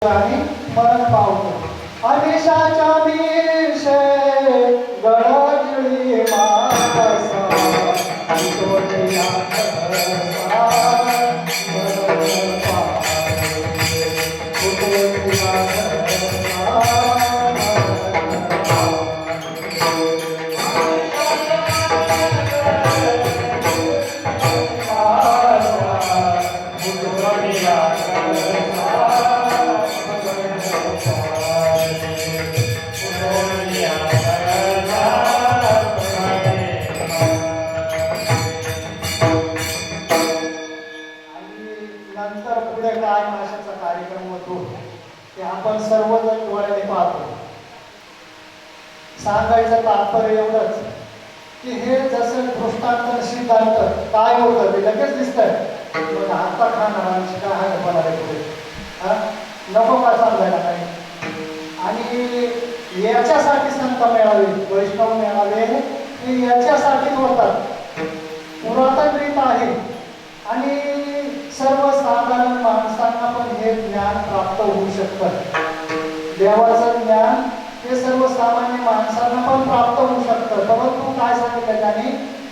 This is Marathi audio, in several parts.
आणि मरण पावतो अनिशाच्या मीशे गडगिळी मानसा तोडया कसा मरण पावतो तोडया नंतर पुढे काय भाषेचा कार्यक्रम होतो ते आपण सर्वजण डोळ्याने पाहतो. सांगायचं तात्पर्य एवढंच की हे जसं दृष्टांत सिद्धांत काय होतं ते लगेच दिसतंय. मग आता खाणारांची काय आहे बोलायला पुढे नको का सांगायला काही. आणि याच्यासाठी संत मेळावे वैष्णव मेळावे हे याच्यासाठी होतात. पुरातन रीत आहे आणि सर्वसाधारण माणसांना पण हे ज्ञान प्राप्त होऊ शकतं. देवाचं ज्ञान हे सर्वसामान्य माणसांना पण प्राप्त होऊ शकतं. परंतु काय सांगितलं त्यांनी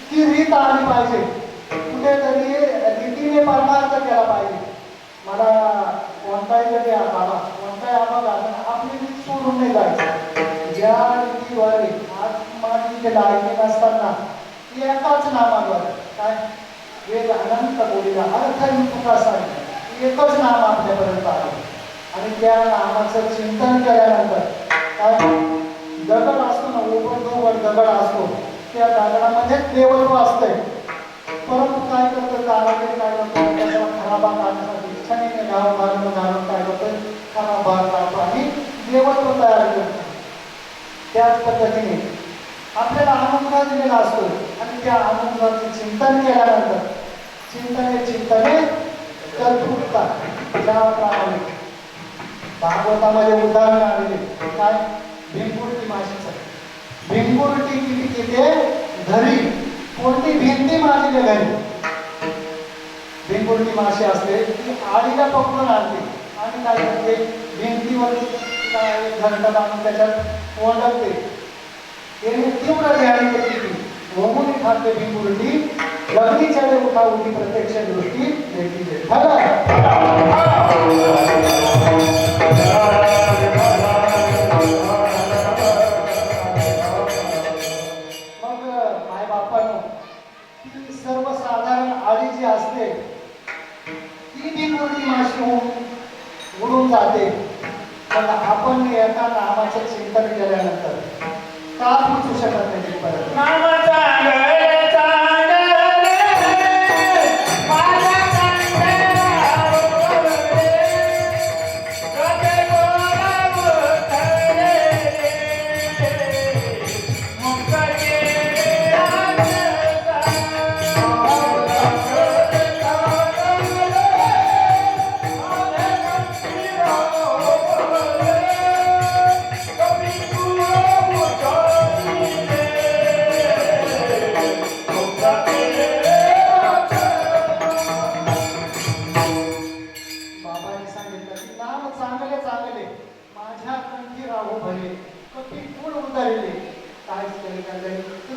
की रीत आली पाहिजे. कुठेतरी रीतीने परमार्थ केला पाहिजे. मला कोणताही जरी बाबा कोणताही आवाज आपली रीत सोडून नाही जायचं. ज्या रीतीद्वारे आज माझी जे लायकी नसताना ती एकाच नामाद्वारे काय वेद अनंत बोलीला अर्थयुक्त असा एकच नाम आपल्यापर्यंत आलं. आणि त्या नामाचं चिंतन केल्यानंतर काय दगड असतो ना ओबडधोबड दगड असतो त्या दगडामध्ये देवत्व असतंय. परंतु काय करतं कारागीर काय करतो त्याला खराबा काढण्यासाठी क्षणीने घालून काय करतं खराबा काढतो आणि देवत्व तयार करतो. त्याच पद्धतीने आपल्याला अनुग्रह दिलेला असतो आणि त्या अनुग्रहाचे चिंतन केल्यानंतर चिंतने तत्पुरता ज्याप्रमाणे भागवतामध्ये उदाहरण आलेले काय भिंगुरटी माशीचं. भिंगुरटी किती किती घरी कोणती भिंती मारलेली घरी भिंगुरटी माशी असते ती आडीला पकडून आणते आणि काय करते भिंतीवर काय घंटा बांधून त्याच्यात ओंडवते. तीव्र ध्यान केली होमुनी खाते भिंगुरटी लग्नी चढे उठा उठी प्रत्यक्ष दृष्टी देखील मग माय बापांनो ती सर्वसाधारण आळी जी असते ती भिंगुरटी माशी होऊन उडून जाते. पण आपण एका नामाचं चिंतन केल्यानंतर का पोचू शकत नाही तिथपर्यंत.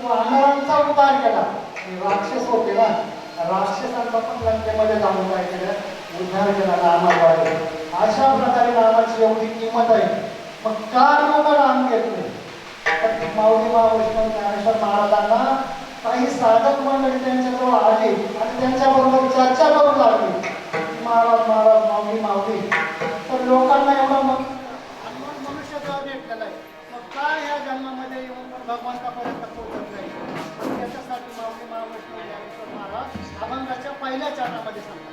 वानरांचा उद्धार केला. राक्षस होते ना राक्षसांचा पण लंकेमध्ये जाऊन काय केलं उद्धार केला नामाद्वारे. अशा प्रकारे नामाची एवढी किंमत आहे. मग का लोक नाम घेतले तर माऊली वैष्णव ज्ञानेश्वर महाराजांना काही साधक मंडळी त्यांच्याजवळ आली आणि त्यांच्याबरोबर चर्चा करू लागली. महाराज माऊली तर लोकांना एवढं मनुष्य भेटलेला आहे. मग काय ह्या जन्मामध्ये येऊन पण भगवंतापर्यंत पोहोचत नाही. त्याच्यासाठी माऊली वैष्णव ज्ञानेश्वर महाराज अभंगाच्या पहिल्या चरणामध्ये सांगतात.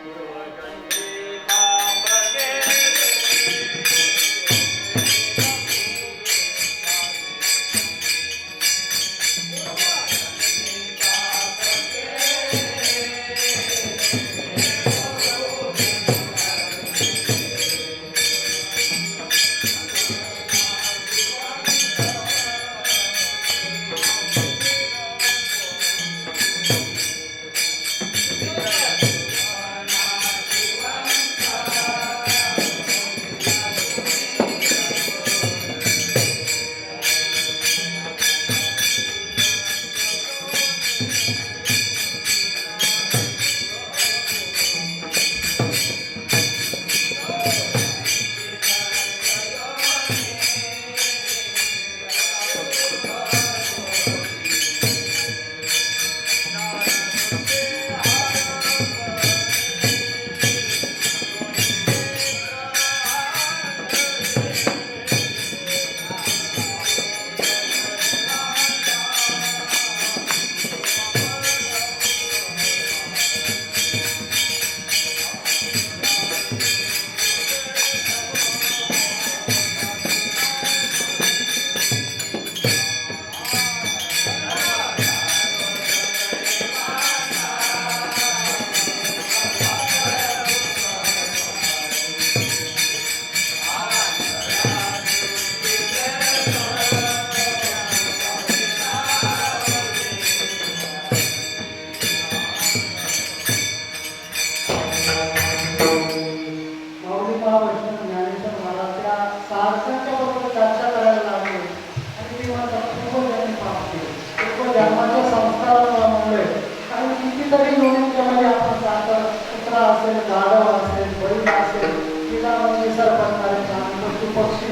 असेल, गाढव असेल, बैल असेल, तिला म्हणजे सरपटणारे पशु पक्षी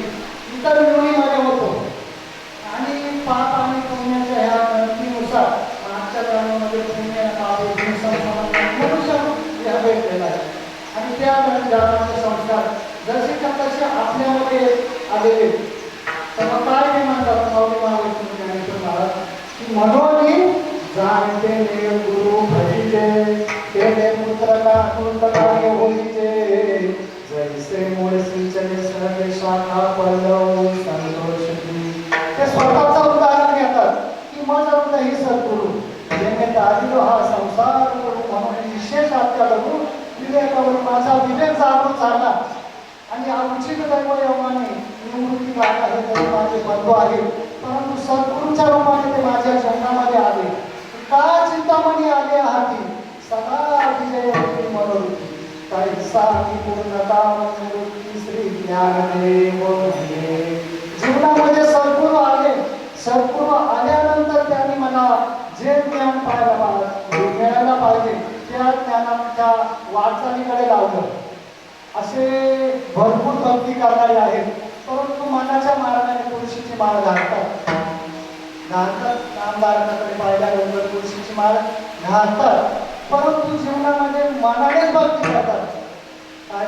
इतर योनीमध्ये होतो. आणि पाप आणि पुण्याच्या ह्या गणतीनुसार मागच्या जन्मामध्ये पुण्य पाप मनुष्य ह्या भेटलेला आहे. आणि त्या जन्माचे संस्कार जसे का तसे आपल्यामध्ये आलेले. तर मग काय ते म्हणतात माऊली महाराज महाराज की म्हणून जाणते गुरु भजिते तेने पुत्र का कार्य होईचे जैसे मूळ सिंचने सहजे शाखा पल्लव संतोषी. ते स्वतःचं उदाहरण घेतात की माझा ही सद्गुरु ज्याने दादिलो हा संसार करू म्हणून विशेष आत्या बघू विवेकावर माझा विवेक जागृत झाला. आणि आमची दैवयोगाने निवृत्ती गाठ आहे तरी माझे बंधू आहेत, परंतु सद्गुरूच्या रूपाने ते माझ्या जन्मामध्ये आले. का चिंतामणी आले हाती सदा विजय मनोवृत्ती कैसा पूर्णता मनोवृत्ती श्री ज्ञानदेव. जीवनामध्ये सद्गुरू आले. सद्गुरू आल्यानंतर त्यांनी मला जे ज्ञान मिळायला पाहिजे त्या ज्ञानाच्या वाटचालीकडे लावलं. असे भरपूर भक्ती करणारे आहेत, परंतु मनाच्या मार्गाने तुळशीची माळ घालतात. नामधारकाकडे पाहिल्यानंतर तुळशीची माळ घालतात, परंतु जीवनामध्ये मनानेच भक्ती करतात. काय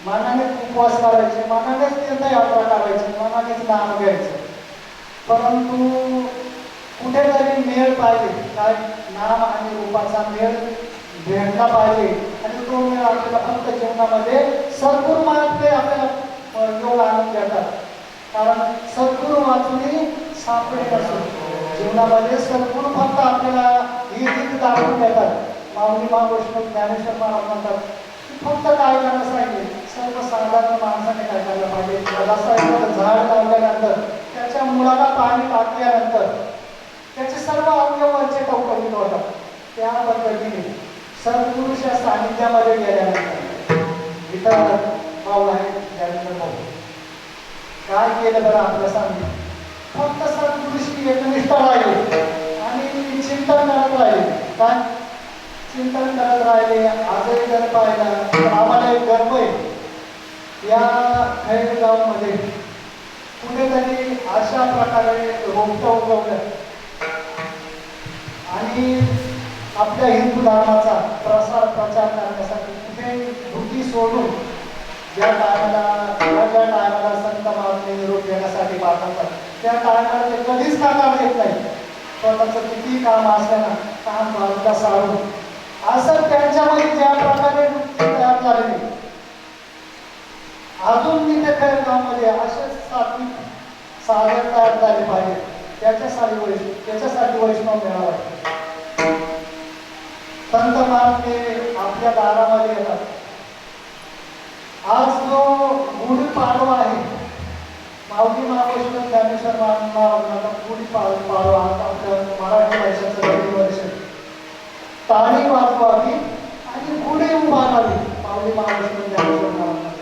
मनानेच उपवास करायचे, मनानेच तीर्थयात्रा करायची, मनानेच नाम घ्यायचं. परंतु कुठेतरी मेळ पाहिजे. काय नाम आणि रूपाचा मेळ भेटला पाहिजे. आणि तो मेळ आपल्याला फक्त जीवनामध्ये सद्गुरू मार्गे आपल्याला योग आणून देतात. कारण सद्गुरू वाचून सापडे असतो. जीवनामध्ये सद्गुरू फक्त आपल्याला ही रीत दाखवून देतात. माऊली महावैष्णव ज्ञानेश्वर महाराज म्हणतात की फक्त काय करायला सांगितले, सर्वसाधारण माणसाने काय करायला पाहिजे. रसायन झाड लावल्यानंतर त्याच्या मुळाला पाणी टाकल्यानंतर त्याचे सर्व अवयवांचे टवटवीत होतात. त्या पद्धतीने सद्गुरूच्या सानिध्यामध्ये गेल्यानंतर इतर भाऊ आहे ज्ञानेश्वर भाऊ काय केलं बरं आपल्या सांगितलं, फक्त सद्गुरूशी एकनिष्ठ राहिले आणि चिंतन करत राहिले. काय चिंतन करत राहिले. आजही जर पाहिला तर आम्हाला एक गर्व आहे, या खैरगावमध्ये कुठेतरी अशा प्रकारे रोपटं उगवलं आणि आपल्या हिंदू धर्माचा प्रचार करण्यासाठी कुठे धुती सोडून ज्या टायमाला संत महात्मे निरोप घेण्यासाठी पाठवतात त्या टायमाला ते कधीच नकार देत नाही. स्वतःचं किती काम असल्यानं काम बाजूला सारून असं त्यांच्यामध्ये ज्या प्रकारे तयार झालेली अजून मी ते खैरगावमध्ये असे सात्विक साधक तयार झाले पाहिजे. त्याच्यासाठी वैष्णव मिळावा. संत महात्मे आपल्या दारामध्ये येतात. आज जो गुढीपाडवा आहे, माऊली महावैष्णव ज्ञानेश्वर महाराजांचा गुढीपाडवा आपल्या मराठी भाषेचं नवीन वर्ष. टाळी वाजवावी आणि गुढी उभारावी. माऊली महावैष्णव ज्ञानेश्वर महाराजांचा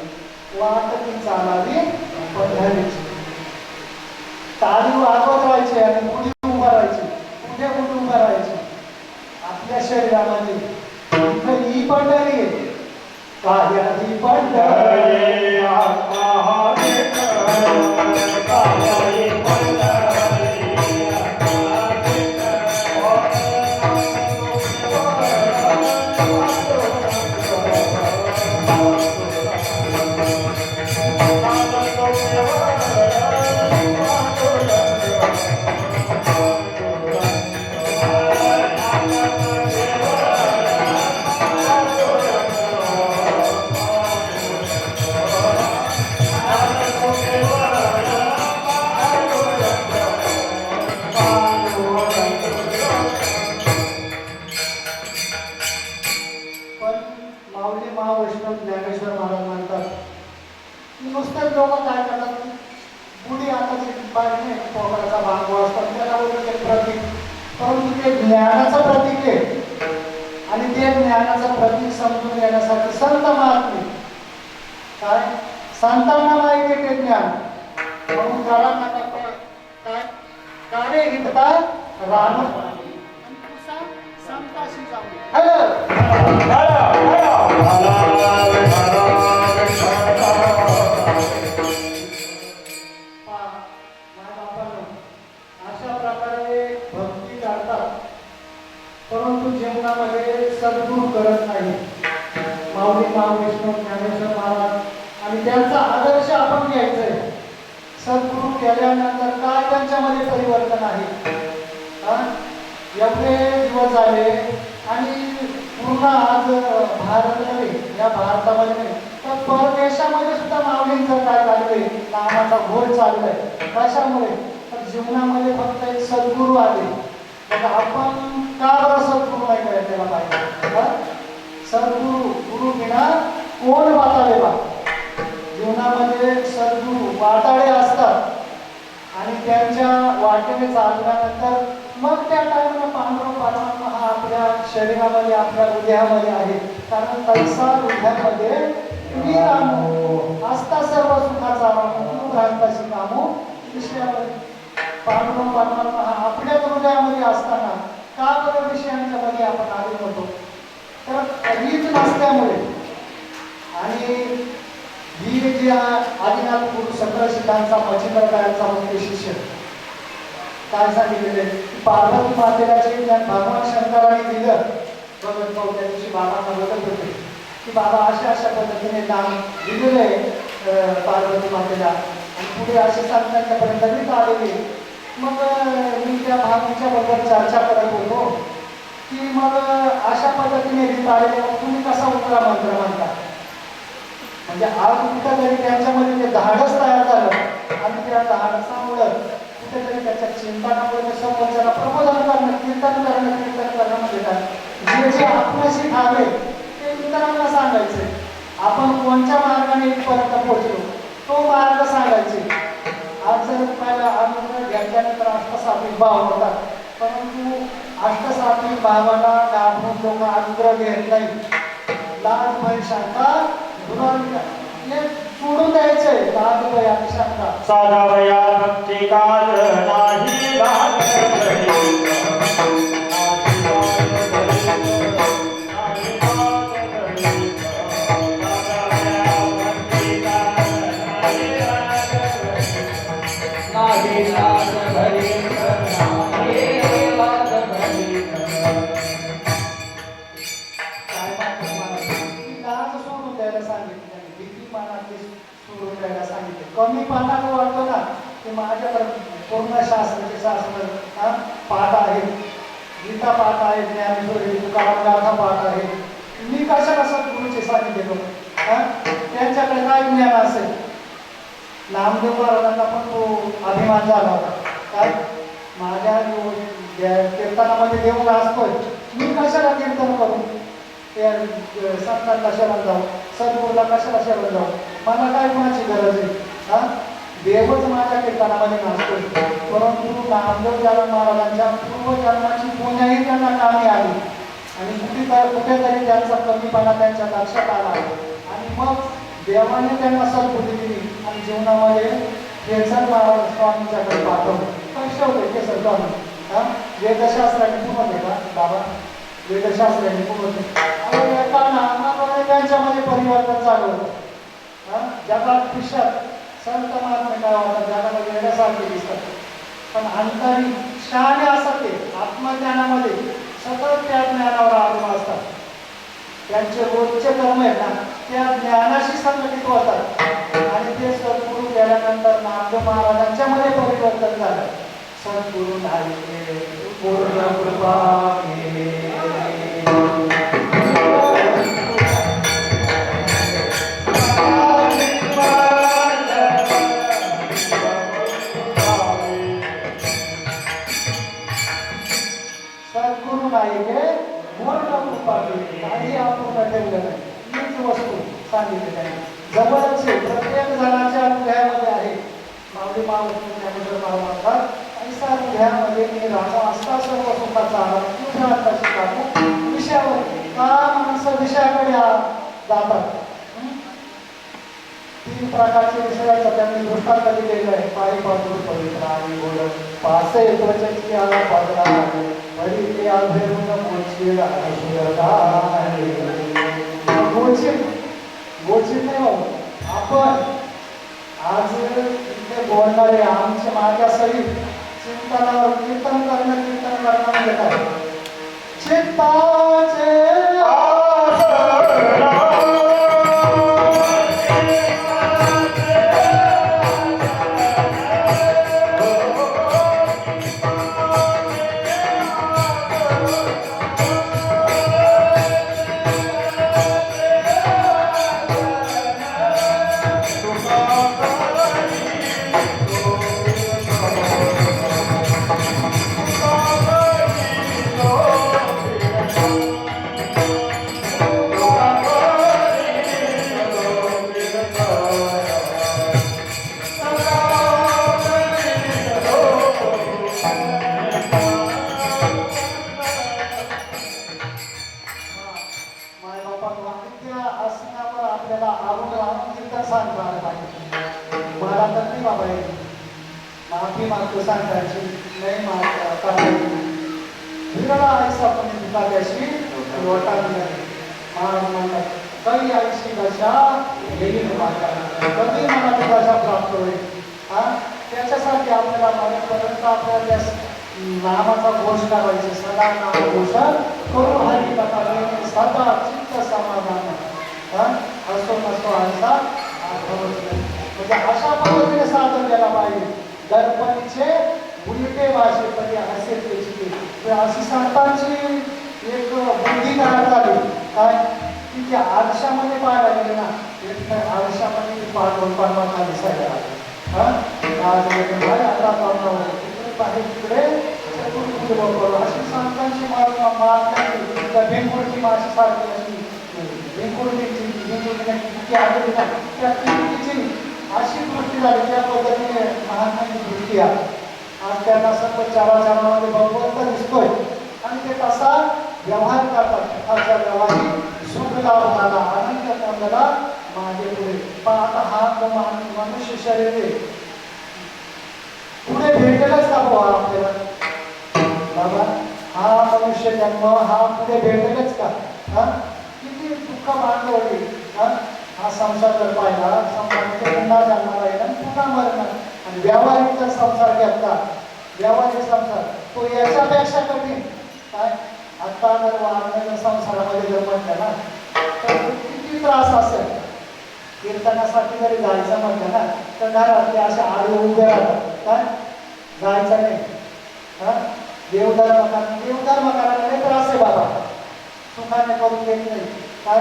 वाटती चालावी पंढरीची. टाळी वाजवत राहायची आणि गुढी उभारायची. कुठे गुढी उभारायची? आपल्या शरीरामध्ये. ही पंढरी आहे. कायाची पंढरी ज्ञानाचं प्रतीक आहे. आणि ते ज्ञानाचं प्रतीक समजून घेण्यासाठी संत महात्मे काय संतांना माहिती ते ज्ञान म्हणून काय कारे हितता राम संताशी जाऊ. हॅलो माऊली वैष्णव ज्ञानेश्वर महाराज आणि त्यांचा आदर्श आपण घ्यायचा आहे. सद्गुरू केल्यानंतर काय त्यांच्यामध्ये परिवर्तन आहे. एवढे दिवस झाले आणि पूर्ण आज भारत नव्हे, या भारतामध्ये नाही तर परदेशामध्ये सुद्धा माऊलींचं काय चालू आहे, नामाचा घोळ चालू आहे. कशामुळे? तर जीवनामध्ये फक्त एक सद्गुरू आले. आपण का बरं सद्गुरू नाही करायला पाहिजे? सद्गुरू गुरु बिना कोण वाटाळे बा. जीवनामध्ये सद्गुरू वाटाळे असतात आणि त्यांच्या वाटेने चालल्यानंतर मग त्या टाइमला पांडुरंग परमात्मा हा आपल्या शरीरामध्ये आपल्या हृदयामध्ये आहे. कारण तैसा हृदयामध्ये मी रामू असता सर्व सुखाचा रामू भ्रांताची कामू विषयामध्ये. पांडुरंग परमात्मा हा आपल्या हृदयामध्ये असताना का बरं विषयांच्या मध्ये आपण आले होतो? तर रीत नसल्यामुळे. आणि ही जी आदिनाथ गुरु सकळ शिखांचा मच्छिंद्रकारांचा मुख्य शिष्य काय सांगितलेले की पार्वती मातेला जे ज्ञान भगवान शंकरांनी दिलं, भगवत भाऊ त्या दिवशी बाबांना बोलत होते की बाबा अशा अशा पद्धतीने ज्ञान दिलेलं आहे पार्वती मातेला आणि पुढे असे सांगण्याच्यापर्यंत मी आलेले. मग मी त्या भागाच्या बद्दल चर्चा करत होतो की मग अशा पद्धतीने रीत आलेले, मग तुम्ही कसा उत्तरा मंत्र म्हणता? म्हणजे आज कुठेतरी त्यांच्यामध्ये ते धाडस तयार झालं आणि त्या धाडसामुळं कुठेतरी त्याच्या चिंतनामुळे समोरच्याला प्रबोधन करणं, कीर्तन करणं म्हणजे काय, जे जे आपल्याशी ठावे ते इतरांना सांगायचे. आपण कोणत्या मार्गाने इथपर्यंत पोहोचलो तो मार्ग सांगायचे. आज जर तुम्हाला अनुग्रह घेतल्यानंतर अष्टसात्विक भाव होतात, परंतु अष्टसात्विक भावाला घाबरून लोक अनुग्रह घेत नाही. लाज भय शंका सोडून द्यायचंय. लाज भय आणि शंका साधावया भक्ती काल नाही लाज कमीपणा वाटतो ना की माझ्याकडे पूर्ण शास्त्र पाठ आहे, गीता पाठ आहे, ज्ञानेश्वरी तुकाराम गाथा पाठ आहे, मी कशाला सद्गुरूचे सानिध्य करू? त्यांच्याकडे काय ज्ञान असेल? नामदेव महाराजांना पण तो अभिमान झाला होता काय, माझ्या कीर्तनामध्ये देऊन असतोय, मी कशाला कीर्तन करू? त्या संतांना शरण जाऊ, सद्गुरूला कशाला शरण जाऊ? मला काय कोणाची गरज आहे? देवच माझ्या कीर्तनामध्ये नसतो. परंतु नामदेव महाराजांच्या पूर्वजन्माची पुण्याही त्यांना कामी आली आणि कुठेतरी त्यांचा कमीपणा त्यांच्या लक्षात आला आणि मग देवाने त्यांना सद्बुद्धी दिली आणि जीवनामध्ये केसर महाराज स्वामींच्याकडे पाठवलं. कसे होते केसर स्वामी? वेदशास्त्राने पूर्ण होते का बाबा? वेदशास्त्राने पूर्ण होते. एका नामाद्वारे त्यांच्यामध्ये परिवर्तन चालू होतं. जगात पिशात संत महात्मे काय होतात, जगाला वेड्यासारखे दिसतात, पण अंतरी शहाणे असतात. ते आत्मज्ञानामध्ये सतत त्या ज्ञानावर अवलंबून असतात. त्यांचे रोजचे कर्म आहेत ना त्या ज्ञानाशी संघटित होतात आणि ते सद्गुरू गेल्यानंतर नामदेव महाराजांच्या मध्ये परिवर्तन झालं. सद्गुरू नाही पूर्ण कृपा काही अपूर्ण ठेवलं नाही. हीच वस्तू सांगितली आहे. जवळच प्रत्येक जणाच्या हृदयामध्ये आहे. माऊली ऐसा हृदयामध्ये मी राहतो असता सर्व सुखाचा विषयावर का माणसं विषयाकडे जातात. 3 प्रकारचे विषयाचा त्यांनी दृष्टांत दिलेला आहे. पायी पासून पवित्र आणि बोलत पासे त्वचेची आला पाजला बरी ते आधेरून गोचिड गोचिड नाही बाबा. आपण आज इथे बोलणारे आमच्या माझ्या सहित चिंतनावर कीर्तन करणं म्हणजे काय? चित्ताचे बाप्पा त्या असण्यावर आपल्याला आवड राहून कीर्तन सांगता आलं पाहिजे. मला तर नाही बाबा हे माफी मागतो सांगायची नाही करायची विरळा आईसा पण तुकाल्याशी लोटा मिळाली महाराज म्हणतात कधी आईशी दशा येईल माझ्या कधी मला ती दशा प्राप्त होईल. हा त्याच्यासाठी आपल्याला मरेपर्यंत आपल्याला त्या नामाचा घोष करायचा सदा नाम घोष करू हरी कथा सदा चित्त समाधान असो नसो आमचा म्हणजे अशा पद्धतीने साधन केला पाहिजे. दर्पणीचे उलटे भाषे कधी असे त्याची अशी संतांची एक बुद्धी तयार झाली काय की त्या आरशामध्ये पाहायला गेले ना एक आरशामध्ये ती पाठवून दिसायला लागली. आता बाहेर तिकडे अशी संतांची मारण्याची भिंकुडची माशी सारखी अशी भिंकुडची आलेली ना त्या भिंकुडीची अशी दृष्टी झाली त्या पद्धतीने महात्म्याची दृष्टी आहे. आज त्यांना सर्व चारामध्ये भगवंत दिसतोय आणि ते कसा व्यवहार करतात अशा व्यवहारी सुख लाभ झाला आनंद आपल्याला मागे पुढे पण आता हा मनुष्य शरीर आहे पुढे भेटेलच का भाऊ आपल्याला बाबा हा मनुष्य जन्म हा पुढे भेटेलच का. किती दुःख बांधवली हा संसार जर पाहिला संसारामध्ये पुन्हा जन्माला येणार पुन्हा मरणार आणि व्यावहारिक जर संसार घेतला व्यावहारिक संसार तो याच्यापेक्षा कठीण काय. आता जर वाढलेल्या संसारामध्ये जर म्हटलं ना तर किती त्रास असेल. कीर्तनासाठी जरी जायचं म्हटलं ना तर घरातले असे आडवे उभे राहतात काय जायचं नाही. देवधर्म करायला नाही त्रास आहे बाबा सुखाने करून देत नाही काय.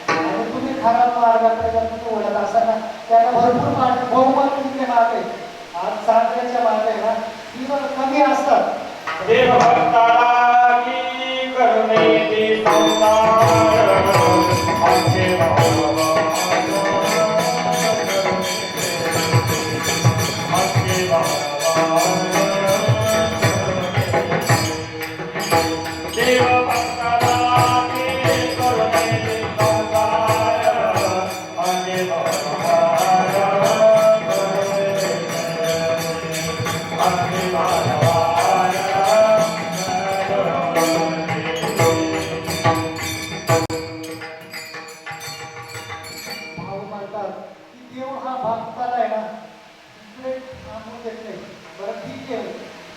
आणि तुम्ही खराब मार्गाकडे जर तुम्ही ओढत असाल ना त्याला भरपूर मार्ग बहुमत तिथे मागे आज चांगल्याच्या मागे ना ती कमी असतात. देव भक्ताला की करुणेची संसार आमचे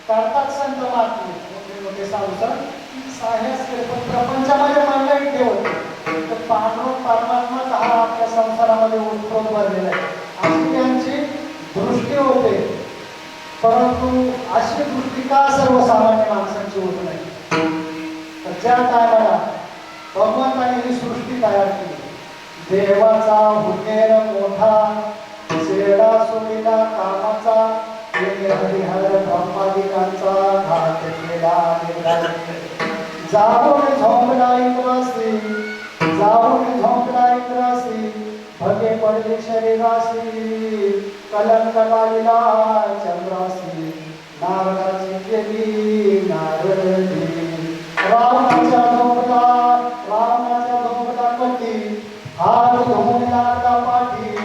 करतात संत महात्मे मोठे साहस पण प्रपंचामध्ये मंडळी ठेवते तर पांडुरंग परमात्माच हा आपल्या संसारामध्ये उत्प्रोत भरलेला आहे अशी त्यांची दृष्टी होते. परंतु अशी दृष्टी का सर्वसामान्य माणसांची होत नाही. तर ज्या टायमाला भगवंताने ही सृष्टी तयार केली देवाचा हुकेर मोठा शेडा सोडीला कामाचा हरिहर ब्रह्मादिकांचा घात केला जाऊन झोंबला इंद्रासी भगे पडले शरीरासी कलंक लागला चंद्रासी नारदाची केली नारदी रावणाच्या झोंबला कटी हात धुवून लागला पाठी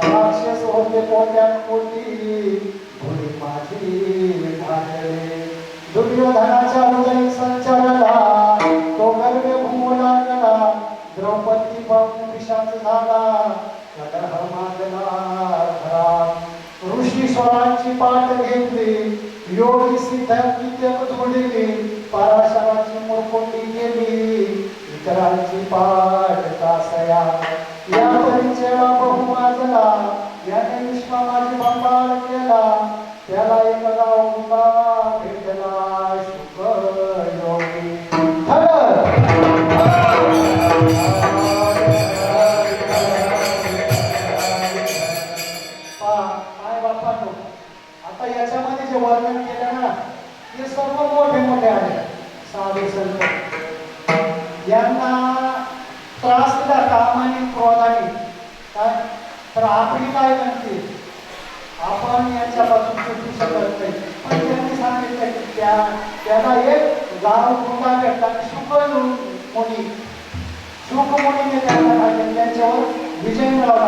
राक्षस होते पोट्यात पोटी दुर्योधनाच्या हृदय संचारला तो गर्भे भूमला गेला द्रौपदी पाहून विषाच झाला कलह मागला घरात ऋषी स्वरांची पाठ घेतली योगी सिद्ध विद्यक जोडली पराशराची मुरकोटी गेली इतरांची पाठ कासया या परिचयाला बहु माजला याने विश्वामाची बंबाळ केला त्याला एक गाव मुका भेटला शुक योगी काय बाप्पा आता याच्यामध्ये जे वर्णन केलं ना ते सर्व मोठे आहे. साधू संत यांना त्रास दिला कामाने क्रोधाने काय तर आपली काय म्हणते आपण यांच्यापासून सुटू शकत नाही. पण त्यांनी सांगितलं की त्याला एक गाव मुलगा भेटला सुख मुली शुकमुनीने त्यांना काय केलं, त्यांच्यावर विजय मिळवला.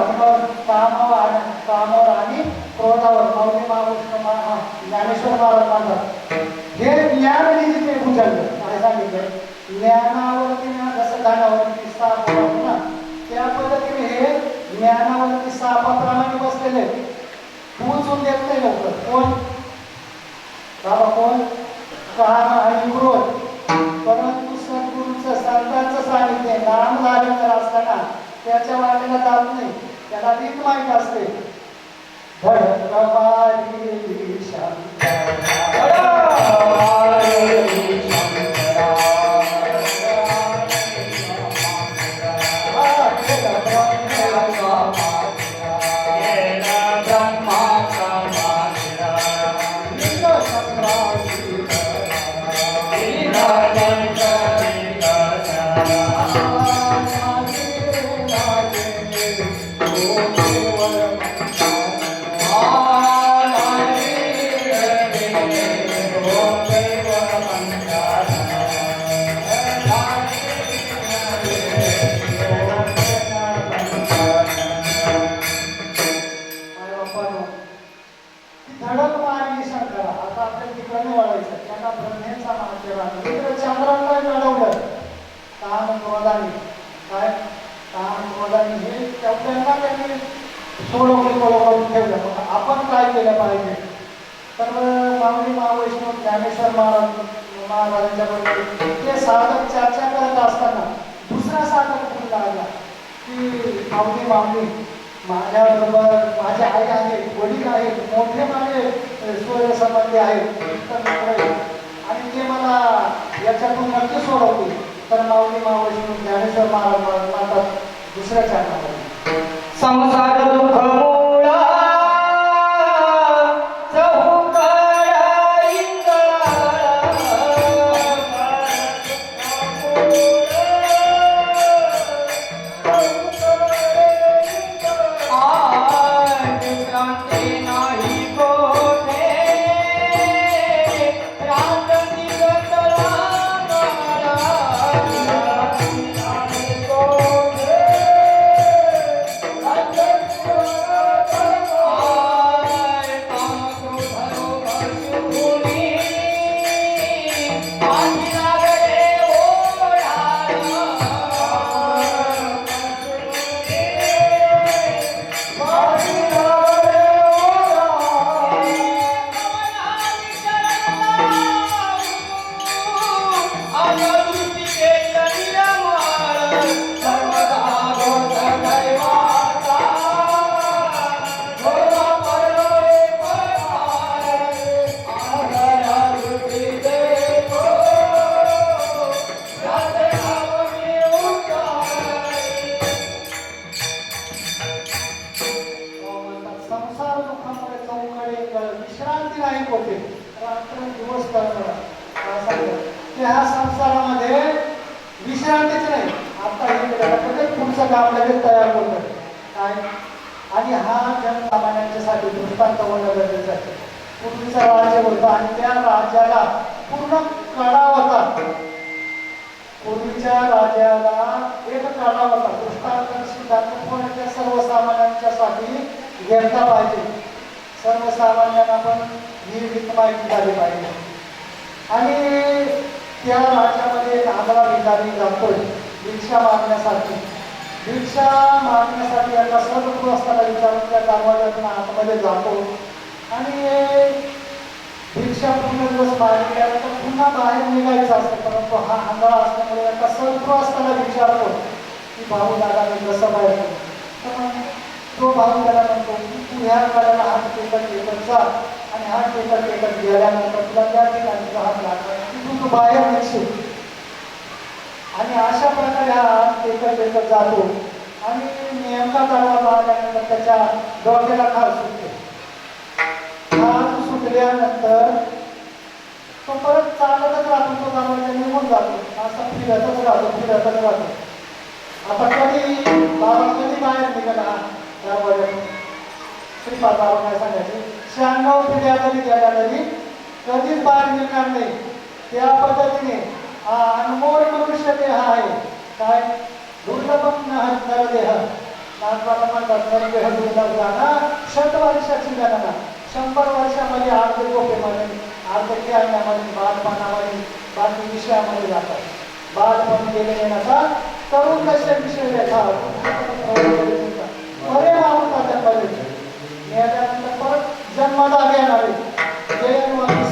कामावर आणि क्रोधावर. माऊली महापुरुष ज्ञानेश्वर महाराज म्हणतात हे ज्ञान निधी उचललं. काय सांगितलं, ज्ञानावरती जसं धनावरती साप होतो ना, त्या पद्धतीने हे ज्ञानावरती सापाप्रमाणे बसलेले. उचून देत नाही लवकर. कोण बाबा, कोण काम आणि क्रोध. परंतु सद्गुरूचं संतांचं सानिध्य नाम झालेलं असताना त्याच्या वाटेला जात नाही. त्याला रीत माहीत असते. धडकमारी शंकरा, आपण काय केलं पाहिजे. तर माऊली महावैष्णव ज्ञानेश्वर महाराजांच्याबरोबर ते साधक चर्चा करत असताना दुसरा साधक बोलला आला की माऊली माझ्याबरोबर माझे आई आहेत, वडील आहेत, मोठे माझे सूर्यसंबंधी आहेत आणि ते मला याच्यातून नक्की सोडवतील. तर माऊली महावैष्णव ज्ञानेश्वर महाराज म्हणतात दुसऱ्या चरणामध्ये, संसार दुःख मूळा ह्या संसारामध्ये विश्रांतीच नाही. आता हे पुढचं काम लगेच तयार होतं काय. आणि हा जनसामान्यांच्यासाठी दृष्टांत होणं गरजेचं आहे. पूर्वीचा राज्य होता आणि त्या राज्याला पूर्ण कडा होता. पूर्वीच्या राज्याला एक कडा होता. दृष्टांत सिद्धांत कोणाच्या सर्वसामान्यांच्यासाठी घेतला पाहिजे. सर्वसामान्यांना पण ही रीत माहिती झाली पाहिजे. आणि त्या राज्यामध्ये एक आंधळा भिकारी जातोय भिक्षा मागण्यासाठी. भिक्षा मागण्यासाठी एका सर्वगृहस्थाला विचारून त्या दरवाज्यातून आतमध्ये जातो आणि भिक्षा पूर्ण दिवस मागितल्यानंतर पुन्हा बाहेर निघायचं असतं. परंतु हा आंधळा असल्यामुळे एका सर्वगृहस्थाला विचारतो की भाऊ दादा मी कसं बाहेर तर तो भाऊ त्याला म्हणतो की तू ह्या गाड्याला हात टेकत जा आणि हात टेकत गेल्यानंतर तुला त्या ठिकाणी हात लागला तू बाहेर निघशील. आणि अशा प्रकारे हा हात टेकत जातो आणि नेमका दरवाजा आल्यानंतर त्याच्या डोक्याला खाल सुटते. खाल सुटल्यानंतर तो परत चालतच राहतो. तो दरवाजा निघून जातो. असा फिरतच राहतो. आता कधी बाबा कधी बाहेर निघाला हा दरवाज्यातून श्रीपाद बाबा काय सांगायचे 96 पिढ्या जरी गेल्या तरी कधीच बाहेर निघणार नाही. त्या पद्धतीने हा अनमोल मनुष्य देह आहे काय दुर्लभम नरदेह नाथबाबा म्हणतात नरदेह दुर्लभ ना 100 वर्षाची गणना 100 वर्षामध्ये अर्धे गोपेमध्ये अर्धे खेळण्यामध्ये बालपणामध्ये बाकी विषयामध्ये जातात. बालपण गेले नका तरुण कसे विषय येतात बरे मावतात त्यामध्ये याच्यानंतर परत जन्मदा घेणारे जे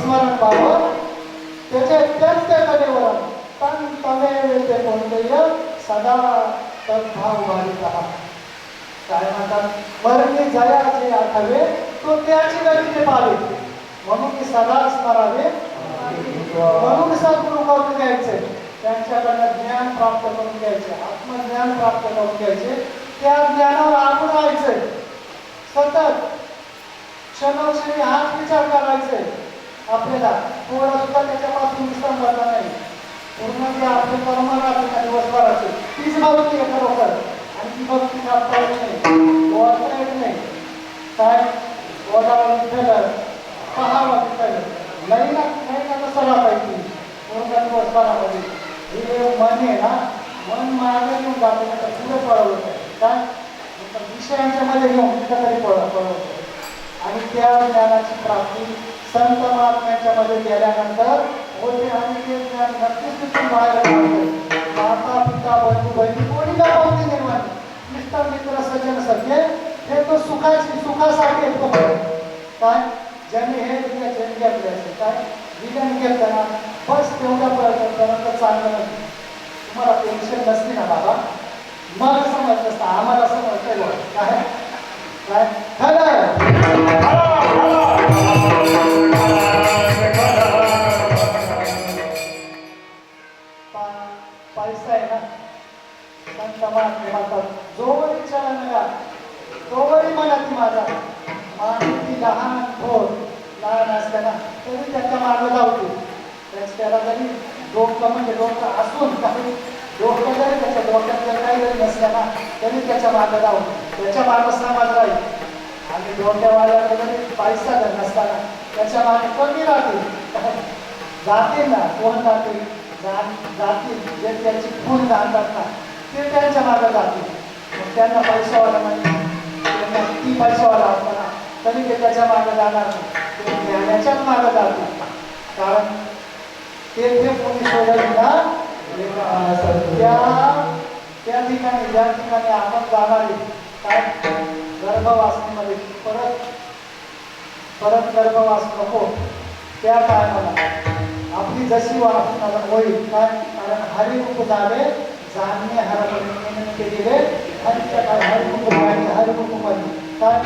स्मरण पाहावं त्याचे अत्यंत कलेवर तन तमे ते कोणते सदा तद्भाव वाढीत राहा. काय म्हणतात वर्णी जया जे आठावे तो त्याची गती ते पाहावे म्हणून की सदा स्मरावे म्हणून सद्गुरू करून घ्यायचे त्यांच्याकडनं ज्ञान प्राप्त करून घ्यायचे आत्मज्ञान प्राप्त करून घ्यायचे त्या ज्ञानावर आपण राहायचे सतत क्षणोक्षणी हाच विचार करायचे आपल्याला थोडा सुद्धा त्याच्यापासून विश्राम झाला नाही. पूर्ण जे आपले कर्म राहते दिवसभराचे तीच भक्ती आहे खरोखर आणि ती भक्ती करता येत नाही ओळखता येत नाही. काय ओढावं विठ्ठल पहावं विठ्ठल नाही ना कसं राहता येते पूर्ण दिवसभरामध्ये हे मन आहे ना मन मागे घेऊन जाते नंतर पुढे पळवलं काय नंतर विषयांच्या मध्ये घेऊन कुठं तरी पळवतो आणि त्या ज्ञानाची प्राप्ती संत महात्म्यांच्या मध्ये गेल्यानंतर होते आणि ते ज्ञान नक्कीच तिथून बाहेर पडते. माता पिता बंधू बहिणी कोणी पावती निर्माण मित्र मित्र सज्जन सगळे हे तो सुखासाठी येतो काय ज्यांनी हे जन घेतले असेल काय विज्ञान घेतलं ना बस तेवढ्या पर्यंत चांगलं नाही. तुम्हाला टेन्शन नसते ना बाबा मला समजत नसतं आम्हाला समजतंय काय काय पैसा आहे ना संत महात्मे म्हणतात जोवरी चला नका तोवरी मला ती माझा माणूस लहान थोर लहान असताना तरी त्याच्या मागं धावते त्याला जरी डोकं म्हणजे डोकं असून काही डोकं जरी त्याच्या डोक्यात जर काही जरी नसलं ना तरी त्याच्या मागं धावते त्याच्या मागं समाज राहील आणि डोक्यावाल्याला जरी पैसा जर नसताना त्याच्या मागे कमी राहतील जातील ना कोण जातील जातील जे त्याची खून जाणतात ना ते त्यांच्या मागं जातील मग त्यांना पैशावाला म्हणजे त्यांना किती पैशावाला असताना तरी ते त्याच्या मागं जाणार नाही ते ज्ञानाच्याच मागं जातील कारण ते कोणी शोधत ना त्या ठिकाणी ज्या ठिकाणी आपण जाणारे काय गर्भवासनेमध्ये परत गर्भवास नको त्या टायमाला आपली जशी वासना होईल काय कारण हरिरूप झाले जाणणे हरपर्यंत केलेले हरीच्या काय हरिरूप झाले हरिरूप मध्ये काय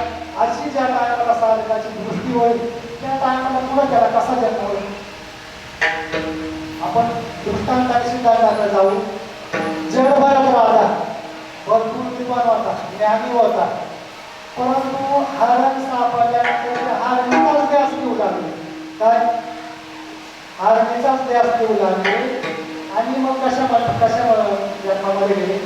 अशी ज्या टायमाला साधकाची दृष्टी होईल त्या टायमाला पुढे त्याला कसा जन्म होईल. आपण दृष्टांताने सिद्धांताकडे जाऊ जगभरात राजा भरपूर विद्वान होता ज्ञानी होता परंतु हरण सापडल्यानंतर हारणीचाच ध्यास देऊ लागले काय हारणीचाच ध्यास देऊ लागले आणि मग कशामुळे जन्मामध्ये गेले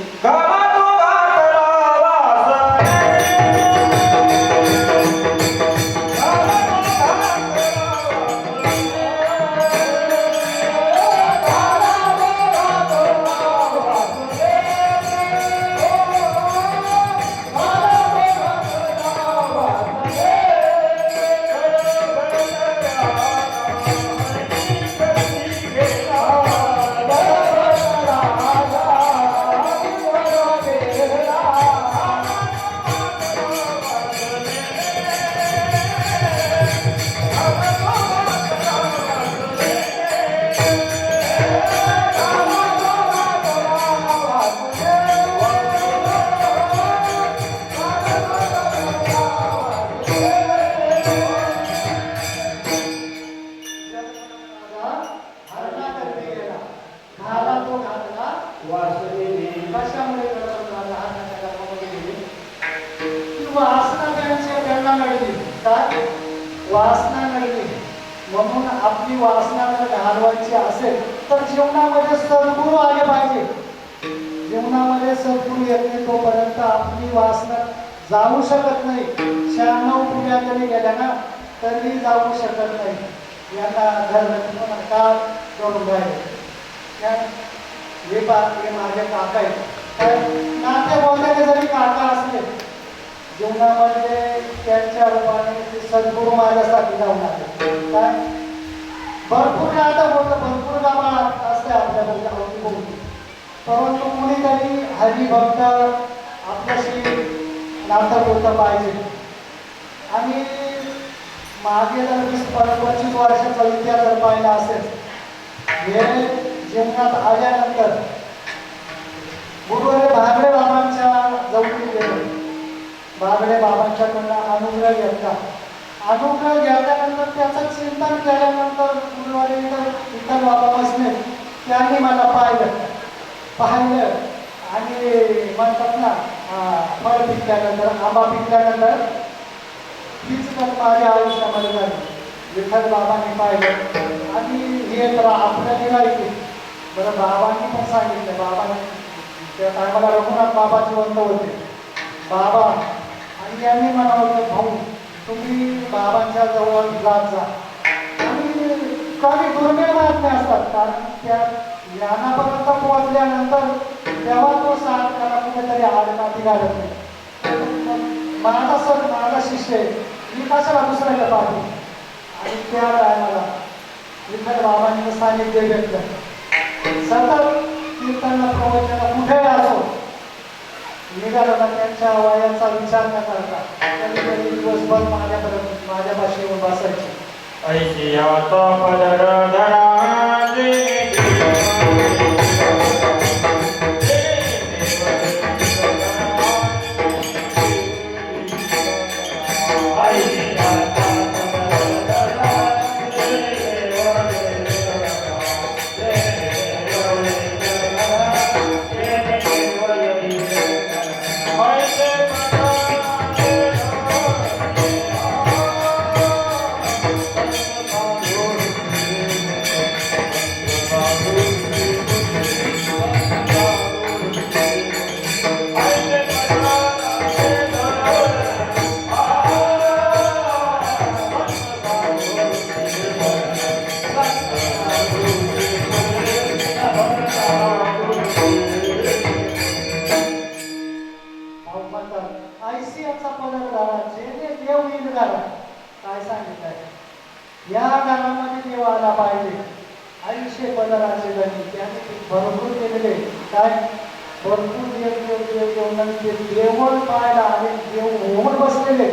वासना नडली म्हणून आपली वासना जर घालवायची असेल तर जीवनामध्ये सद्गुरू आले पाहिजे. जीवनामध्ये सद्गुरू येत नाही तोपर्यंत आपली वासना जाऊ शकत नाही. 96 पिढ्या जरी गेल्या ना तरी जाऊ शकत नाही. यांना धर्म का करून राहिले हे माझे काका आहेत काय नाते बोलताना जरी काका असले जीवनामध्ये त्यांच्या रूपाने ते सद्गुरू माझ्यासाठी जाऊन आले. काय भरपूर आता बोलतो भरपूर गावा असते आपल्या अवतीभोवती, परंतु कुणीतरी हरिभक्त आपल्याशी नातं बोलतं पाहिजे. आणि मागे जर 20-25 वर्षाचा इतिहास जर पाहिला असेल, हे जीवनात आल्यानंतर गुरुवारी भागडे बाबांच्या जवळून गेलो. भागडे बाबांच्याकडनं अनुग्रह घेतला. अनुग्रह घेतल्यानंतर त्याचं चिंतन केल्यानंतर गुरुवारी विठ्ठल बाबा बसले, त्यांनी मला पाहिलं आणि म्हणतात ना फळ पिकल्यानंतर आंबा पिकल्यानंतर हीच तर माझ्या आयुष्यामध्ये झाली. विठ्ठल बाबांनी पाहिलं आणि हे तर आपल्या निघायचे. बरं बाबांनी पण सांगितलं, बाबांनी त्या टायमाला रघुनाथ बाबा जिवंत होते बाबा, आणि त्यांनी म्हणावं भाऊ तुम्ही बाबांच्या जवळ जात जा. आणि काही दुर्मिळ बातम्या असतात, कारण त्या ज्ञानापर्यंत पोहोचल्यानंतर तेव्हा तो साथ त्याला कुठेतरी आडकाठी घालत नाही. माझा शिष्य आहे, मी कशाला दुसऱ्याला पाठवू. आणि त्या टायमाला विठ्ठल बाबांनी सानिध्य घेतलं. सतत कीर्तन प्रवचन कुठे असो निघालो ना, त्यांच्या वयाचा विचार न करता कधी कधी दिवसभर माझ्यापाशी येऊन बसायचे. ऐशी आता पदर धरा आयसीआयचा पदर झाला, जेणे देव येईल घाला. काय सांगितलंय या घरामध्ये देव आला पाहिजे. आयुष्य पदराचे गणी त्याने भरपूर केलेले, काय भरपूर देवळ पाहायला आले, देव होऊन बसलेले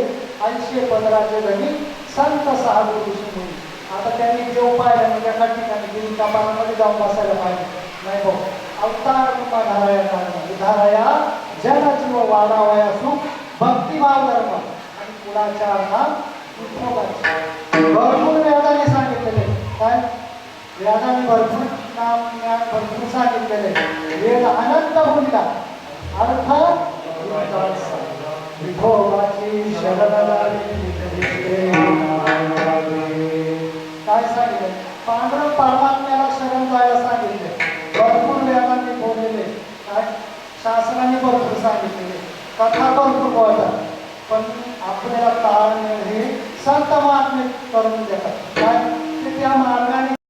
आयुष्य पदराचे गणी संत साधू ऋषी. आता त्यांनी देव पाहिला म्हणजे एका ठिकाणी देवी कपाळामध्ये जाऊन बसायला पाहिजे नाही भाऊ. अवतार कृपा धाराया जन जीव वाढावया सुख भक्तिभाव धर्म आणि कुणाच्या नाम भरपूर वेदाने सांगितलेले. काय वेदाने भरपूर नाम ज्ञान भरपूर सांगितलेले. वेद अनंत होता अर्थ विठोबाची शरण काय सांगितलं, पांढरं परमात्म्याला शरण जायला सांगितले. भरपूर वेदांनी बोललेले, काय शास्त्राने भरपूर सांगितलेले, कथा भरपूर बोलतात, पण आपल्याला ताळमेळ हे संत महात्मे करून देतात.